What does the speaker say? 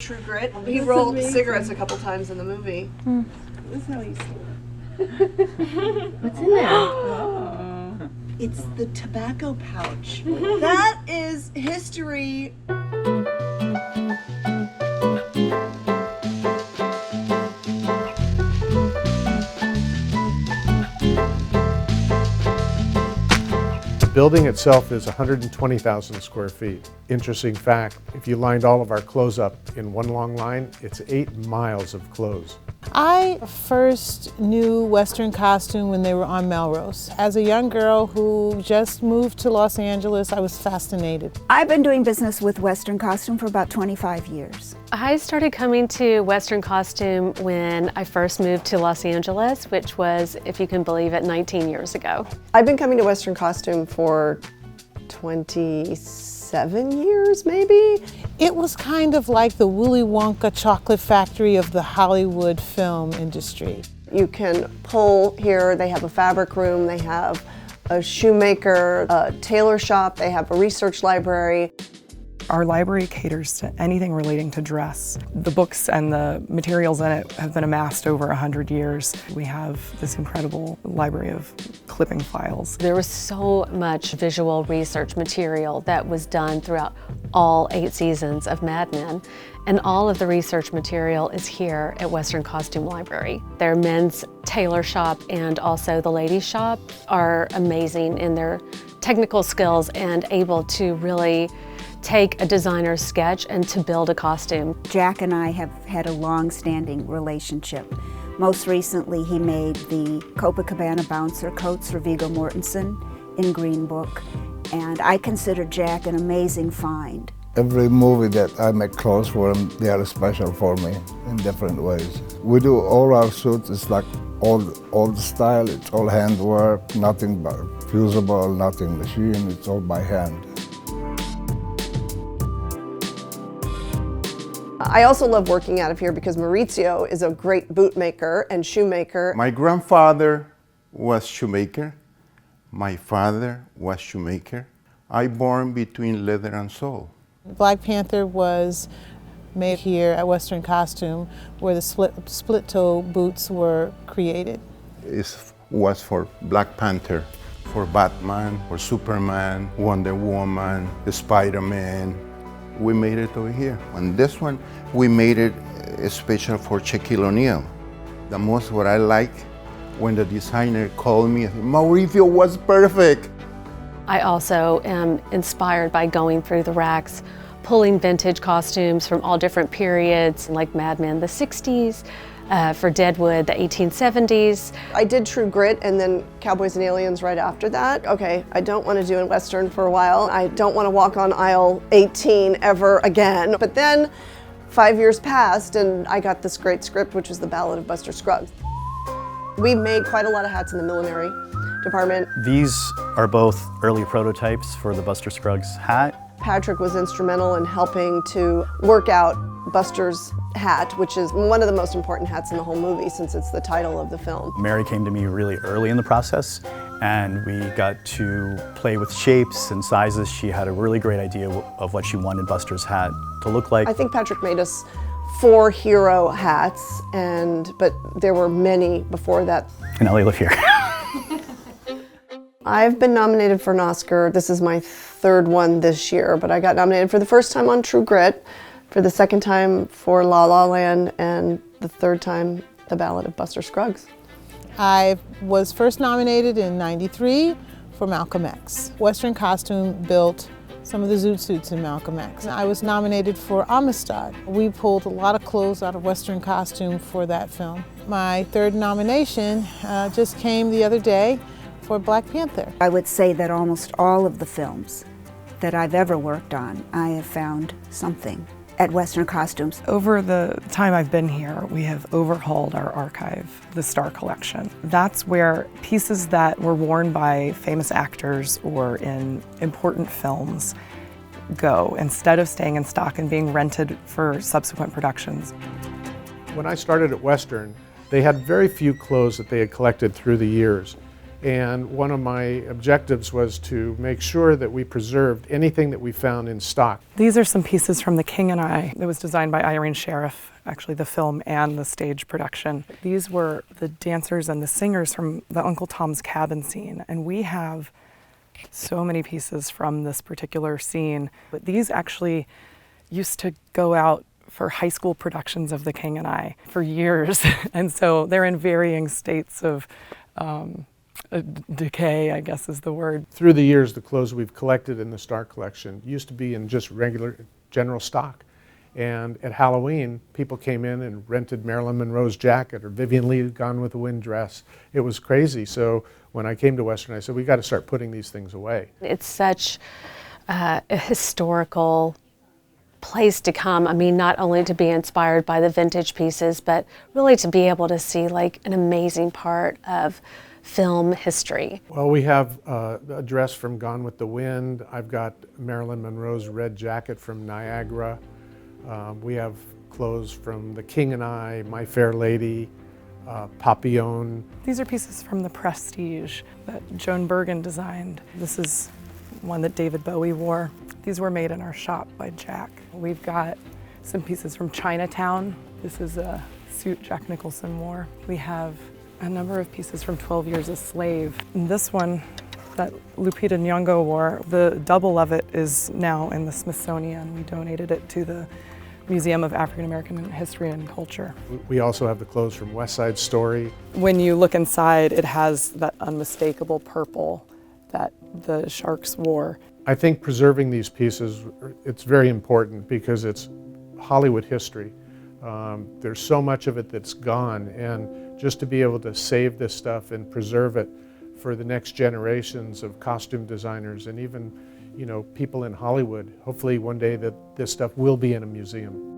True Grit. He rolled cigarettes a couple times in the movie. This is how he stole What's in there? it. It's the tobacco pouch. That is history. The building itself is 120,000 square feet. Interesting fact, if you lined all of our clothes up in one long line, it's 8 miles of clothes. I first knew Western costume when they were on Melrose. As a young girl who just moved to Los Angeles, I was fascinated. I've been doing business with Western costume for about 25 years. I started coming to Western costume when I first moved to Los Angeles, which was, if you can believe it, 19 years ago. I've been coming to Western costume for 27 years, maybe. It was kind of like the Willy Wonka chocolate factory of the Hollywood film industry. You can pull here, they have a fabric room, they have a shoemaker, a tailor shop, they have a research library. Our library caters to anything relating to dress. The books and the materials in it have been amassed over 100 years. We have this incredible library of clipping files. There was so much visual research material that was done throughout all 8 seasons of Mad Men, and all of the research material is here at Western Costume Library. Their men's tailor shop and also the ladies' shop are amazing in their technical skills and able to really take a designer's sketch and to build a costume. Jack and I have had a long-standing relationship. Most recently, he made the Copacabana bouncer coats for Viggo Mortensen in Green Book, and I consider Jack an amazing find. Every movie that I make clothes for them, they are special for me in different ways. We do all our suits, it's like old style, it's all handwork, nothing but fusible, nothing machine, it's all by hand. I also love working out of here because Maurizio is a great boot maker and shoemaker. My grandfather was shoemaker. My father was shoemaker. I born between leather and soul. Black Panther was made here at Western Costume, where the split-toe boots were created. It was for Black Panther, for Batman, for Superman, Wonder Woman, the Spider-Man. We made it over here. And this one, we made it special for Shaquille O'Neal. The most what I like when the designer called me, Mauricio was perfect. I also am inspired by going through the racks, pulling vintage costumes from all different periods, like Mad Men, the 60s, for Deadwood, the 1870s. I did True Grit and then Cowboys and Aliens right after that. Okay, I don't want to do a Western for a while. I don't want to walk on aisle 18 ever again. But then 5 years passed and I got this great script, which was the Ballad of Buster Scruggs. We made quite a lot of hats in the millinery department. These are both early prototypes for the Buster Scruggs hat. Patrick was instrumental in helping to work out Buster's hat, which is one of the most important hats in the whole movie since it's the title of the film. Mary came to me really early in the process, and we got to play with shapes and sizes. She had a really great idea of what she wanted Buster's hat to look like. I think Patrick made us 4 hero hats, but there were many before that. And now they live here. I've been nominated for an Oscar. This is my 3rd one this year, but I got nominated for the first time on True Grit, for the 2nd time for La La Land, and the 3rd time the Ballad of Buster Scruggs. I was first nominated in '93 for Malcolm X. Western Costume built some of the zoot suits in Malcolm X. I was nominated for Amistad. We pulled a lot of clothes out of Western Costume for that film. My 3rd nomination just came the other day for Black Panther. I would say that almost all of the films that I've ever worked on, I have found something at Western Costumes. Over the time I've been here, we have overhauled our archive, the Star Collection. That's where pieces that were worn by famous actors or in important films go, instead of staying in stock and being rented for subsequent productions. When I started at Western, they had very few clothes that they had collected through the years. And one of my objectives was to make sure that we preserved anything that we found in stock. These are some pieces from The King and I. It was designed by Irene Sheriff, actually the film and the stage production. These were the dancers and the singers from the Uncle Tom's Cabin scene. And we have so many pieces from this particular scene. But these actually used to go out for high school productions of The King and I for years. And so they're in varying states of decay, I guess is the word. Through the years, the clothes we've collected in the Star Collection used to be in just regular general stock. And at Halloween, people came in and rented Marilyn Monroe's jacket or Vivian Lee's Gone with the Wind dress. It was crazy. So when I came to Western, I said, we got to start putting these things away. It's such a historical place to come. I mean, not only to be inspired by the vintage pieces, but really to be able to see like an amazing part of film history. Well, we have a dress from Gone with the Wind. I've got Marilyn Monroe's red jacket from Niagara. We have clothes from The King and I, My Fair Lady, Papillon. These are pieces from The Prestige that Joan Bergen designed. This is one that David Bowie wore. These were made in our shop by Jack. We've got some pieces from Chinatown. This is a suit Jack Nicholson wore. We have a number of pieces from 12 Years a Slave. And this one that Lupita Nyong'o wore, the double of it is now in the Smithsonian. We donated it to the Museum of African American History and Culture. We also have the clothes from West Side Story. When you look inside, it has that unmistakable purple that the Sharks wore. I think preserving these pieces, it's very important because it's Hollywood history. There's so much of it that's gone, and just to be able to save this stuff and preserve it for the next generations of costume designers and even, you know, people in Hollywood. Hopefully one day that this stuff will be in a museum.